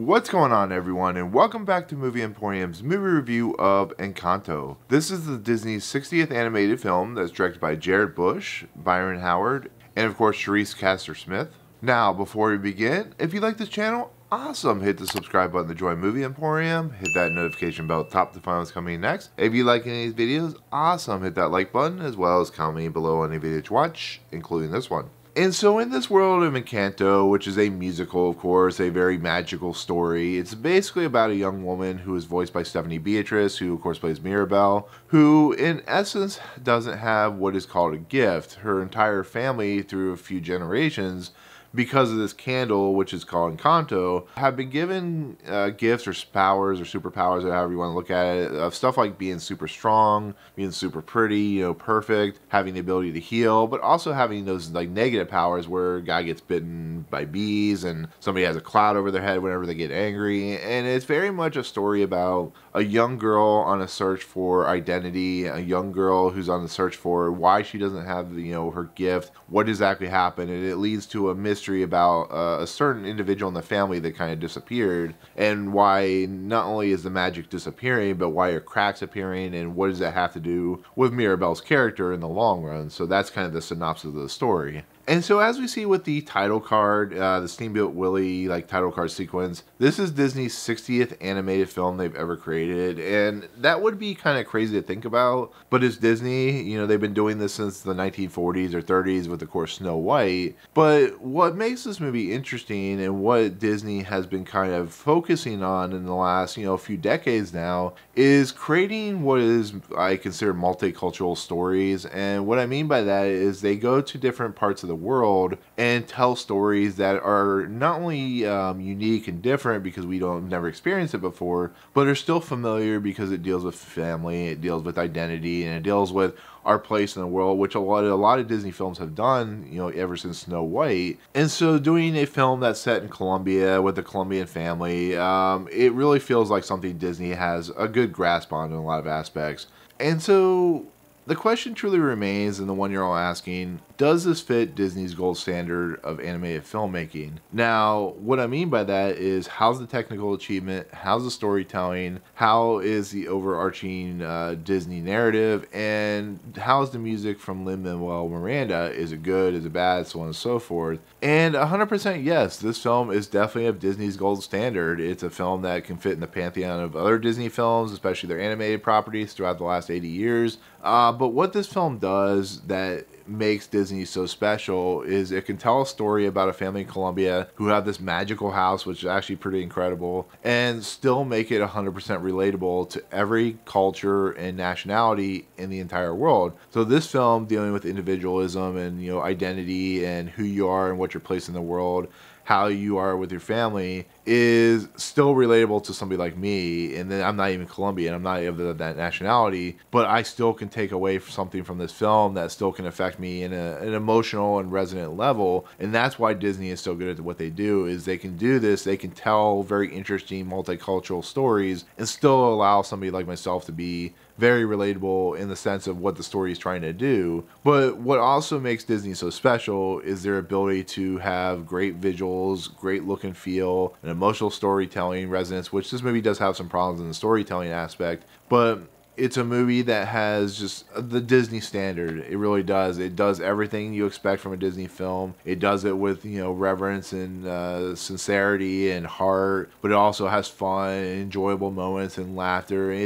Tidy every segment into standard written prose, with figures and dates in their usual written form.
What's going on, everyone, and welcome back to Movie Emporium's movie review of Encanto. This is the Disney's 60th animated film that's directed by Jared Bush, Byron Howard, and of course Charise Smith. Now, before we begin, if you like this channel, awesome! Hit the subscribe button to join Movie Emporium, hit that notification bell at the top to find what's coming next. If you like any of these videos, awesome! Hit that like button as well as comment below any video to watch, including this one. And so in this world of Encanto, which is a musical, of course, a very magical story, it's basically about a young woman who is voiced by Beatriz, who of course plays Mirabel, who in essence doesn't have what is called a gift. Her entire family, through a few generations, because of this candle, which is called Encanto, have been given gifts or powers or superpowers, or however you want to look at it, of stuff like being super strong, being super pretty, perfect, having the ability to heal, but also having those like negative powers where a guy gets bitten by bees and somebody has a cloud over their head whenever they get angry. And it's very much a story about a young girl on a search for identity, a young girl who's on the search for why she doesn't have, her gift, what exactly happened, and it leads to a mystery about a certain individual in the family that kind of disappeared, and why not only is the magic disappearing, but why are cracks appearing, and what does that have to do with Mirabel's character in the long run. So that's kind of the synopsis of the story. And so as we see with the title card, the Steamboat Willie title card sequence, this is Disney's 60th animated film they've ever created. And that would be kind of crazy to think about, but it's Disney. They've been doing this since the 1940s or 30s with, of course, Snow White. But what makes this movie interesting, and what Disney has been kind of focusing on in the last, few decades now, is creating what is, I consider, multicultural stories. And what I mean by that is they go to different parts of the world and tell stories that are not only unique and different because we don't never experienced it before, but are still familiar because it deals with family, it deals with identity, and it deals with our place in the world, which a lot of Disney films have done, ever since Snow White. And so doing a film that's set in Colombia with a Colombian family, it really feels like something Disney has a good grasp on in a lot of aspects. And so the question truly remains, and the one you're all asking, does this fit Disney's gold standard of animated filmmaking? Now, what I mean by that is, how's the technical achievement, how's the storytelling, how is the overarching Disney narrative, and how's the music from Lin-Manuel Miranda? Is it good, is it bad, so on and so forth? And 100% yes, this film is definitely of Disney's gold standard. It's a film that can fit in the pantheon of other Disney films, especially their animated properties throughout the last 80 years. But what this film does that makes Disney so special is it can tell a story about a family in Colombia who have this magical house, which is actually pretty incredible, and still make it 100% relatable to every culture and nationality in the entire world. So this film, dealing with individualism and identity and who you are and what your place in the world, how you are with your family, is still relatable to somebody like me. And then I'm not even Colombian, I'm not of that nationality, but I still can take away something from this film that still can affect me in an emotional and resonant level. And that's why Disney is so good at what they do, is they can do this, they can tell very interesting multicultural stories and still allow somebody like myself to be very relatable in the sense of what the story is trying to do. But what also makes Disney so special is their ability to have great visuals, great look and feel, and emotional storytelling resonance, which this movie does have some problems in the storytelling aspect, but it's a movie that has just the Disney standard. It really does. It does everything you expect from a Disney film. It does it with, reverence and sincerity and heart, but it also has fun and enjoyable moments and laughter. And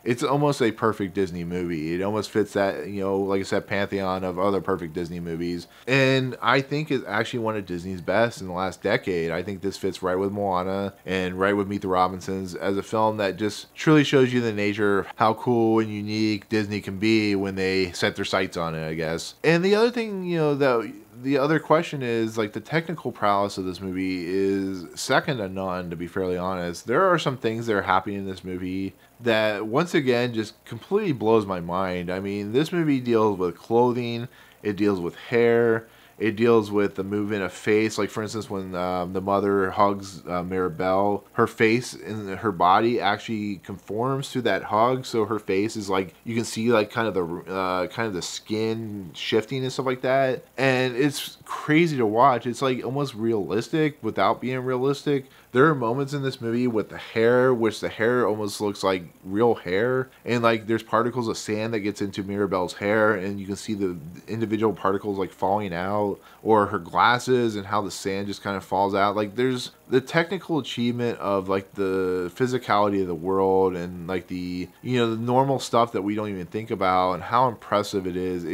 it's almost a perfect Disney movie. It almost fits that, like I said, pantheon of other perfect Disney movies. And I think it's actually one of Disney's best in the last decade. I think this fits right with Moana and right with Meet the Robinsons as a film that just truly shows you the nature of how cool and unique Disney can be when they set their sights on it, I guess. And the other thing, the other question is, the technical prowess of this movie is second to none, to be fairly honest. There are some things that are happening in this movie that, once again, just completely blows my mind. I mean, this movie deals with clothing, it deals with hair, it deals with the movement of face. Like, for instance, when the mother hugs Mirabel, her face and her body actually conforms to that hug. So her face is you can see kind of the skin shifting and stuff like that. And it's crazy to watch. It's like almost realistic without being realistic. There are moments in this movie with the hair, which the hair almost looks like real hair. And like there's particles of sand that gets into Mirabelle's hair, and you can see the individual particles like falling out, or her glasses and how the sand just kind of falls out. Like there's the technical achievement of like the physicality of the world and like the, you know, the normal stuff that we don't even think about and how impressive it is.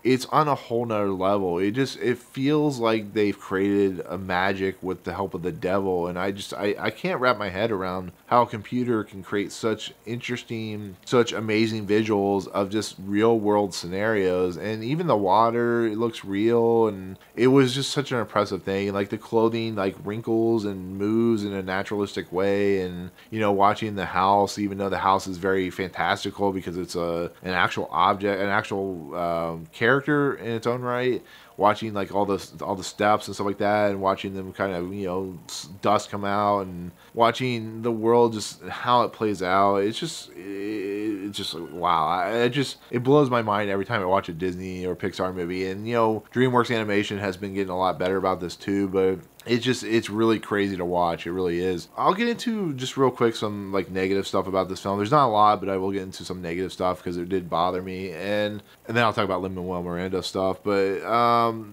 It's on a whole nother level. It feels like they've created a magic with the help of the devil, and I can't wrap my head around how a computer can create such interesting, such amazing visuals of just real world scenarios. And even the water, it looks real, and it was just such an impressive thing. And like the clothing like wrinkles and moves in a naturalistic way, and you know, watching the house, even though the house is very fantastical because it's an actual object, an actual character in its own right, watching like all the steps and stuff like that, and watching them kind of, you know, dust come out, and watching the world, just how it plays out. It's just wow. It blows my mind every time I watch a Disney or Pixar movie. And you know, DreamWorks Animation has been getting a lot better about this too, but it's really crazy to watch. It really is. I'll get into just real quick some like negative stuff about this film. There's not a lot, but I will get into some negative stuff because it did bother me, and then I'll talk about Lin-Manuel Miranda stuff. But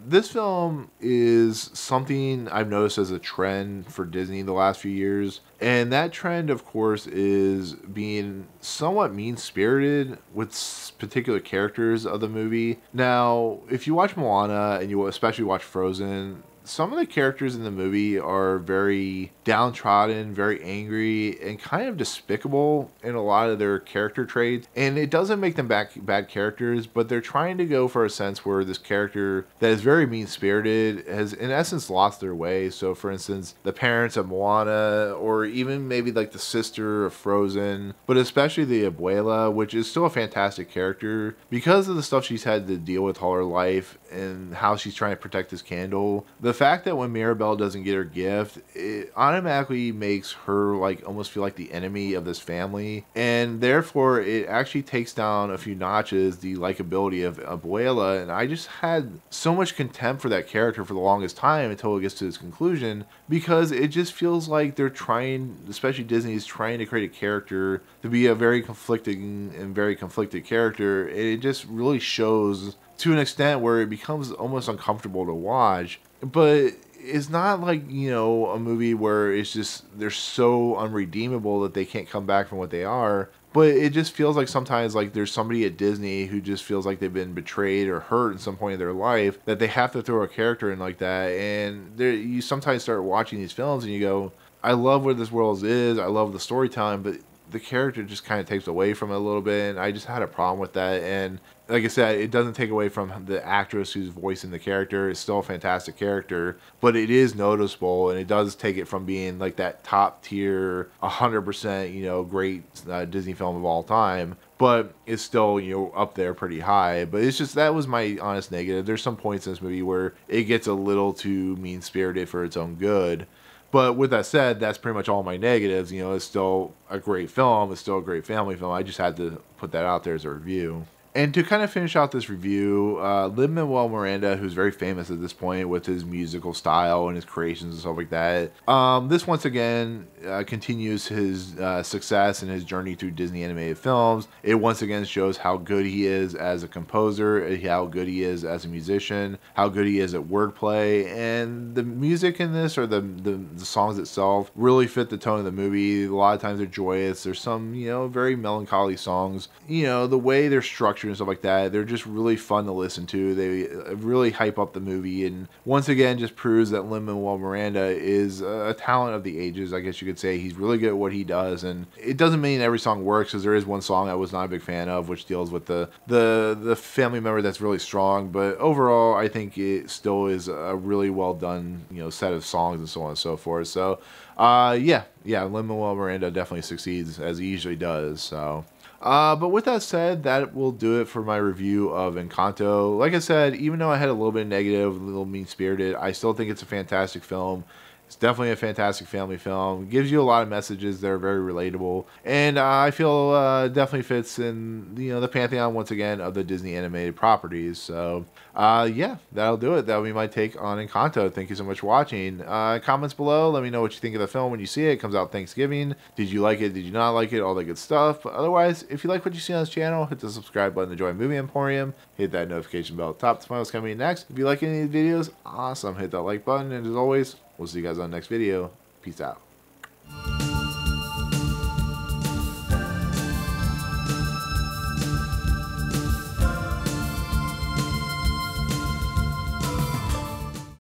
this film is something I've noticed as a trend for Disney the last few years. And that trend, of course, is being somewhat mean-spirited with particular characters of the movie. Now, if you watch Moana and you especially watch Frozen, some of the characters in the movie are very downtrodden, very angry, and kind of despicable in a lot of their character traits. And it doesn't make them bad characters, but they're trying to go for a sense where this character that is very mean-spirited has, in essence, lost their way. So, for instance, the parents of Moana, or even maybe like the sister of Frozen, but especially the abuela, which is still a fantastic character because of the stuff she's had to deal with all her life and how she's trying to protect this candle. The fact that when Mirabelle doesn't get her gift, it automatically makes her like almost feel like the enemy of this family, and therefore it actually takes down a few notches the likability of Abuela. And I just had so much contempt for that character for the longest time until it gets to its conclusion, because it just feels like they're trying, especially Disney is trying to create a character to be a very conflicted character. It just really shows to an extent where it becomes almost uncomfortable to watch. But it's not like, you know, a movie where it's just they're so unredeemable that they can't come back from what they are. But it just feels like sometimes like there's somebody at Disney who just feels like they've been betrayed or hurt in some point in their life, that they have to throw a character in like that. And you sometimes start watching these films and you go, I love what this world is, I love the storytelling, but the character just kind of takes away from it a little bit, and I just had a problem with that. And like I said, it doesn't take away from the actress who's voicing the character. It's still a fantastic character, but it is noticeable, and it does take it from being like that top tier, 100%, you know, great Disney film of all time, but it's still, you know, up there pretty high. But it's just, that was my honest negative. There's some points in this movie where it gets a little too mean-spirited for its own good. But with that said, that's pretty much all my negatives. You know, it's still a great film. It's still a great family film. I just had to put that out there as a review. And to kind of finish out this review, Lin-Manuel Miranda, who's very famous at this point with his musical style and his creations and stuff like that, this once again continues his success and his journey through Disney animated films. It once again shows how good he is as a composer, how good he is as a musician, how good he is at wordplay, and the music in this, or the songs itself, really fit the tone of the movie. A lot of times they're joyous. There's some, you know, very melancholy songs. You know, the way they're structured and stuff like that, they're just really fun to listen to. They really hype up the movie, and once again just proves that Lin-Manuel Miranda is a talent of the ages, I guess you could say. He's really good at what he does, and it doesn't mean every song works, because there is one song I was not a big fan of, which deals with the family member that's really strong. But overall, I think it still is a really well done, you know, set of songs and so on and so forth. So yeah, Lin-Manuel Miranda definitely succeeds, as he usually does. So but with that said, that will do it for my review of Encanto. Like I said, even though I had a little bit negative, a little mean-spirited, I still think it's a fantastic film. It's definitely a fantastic family film. It gives you a lot of messages that are very relatable, and I feel definitely fits in the pantheon once again of the Disney animated properties. So yeah, that'll do it. That'll be my take on Encanto. Thank you so much for watching. Comments below. Let me know what you think of the film when you see it. It comes out Thanksgiving. Did you like it? Did you not like it? All that good stuff. But otherwise, if you like what you see on this channel, hit the subscribe button to join Movie Emporium. Hit that notification bell at the top to find what's coming next. If you like any of these videos, awesome. Hit that like button. And as always, we'll see you guys on the next video. Peace out.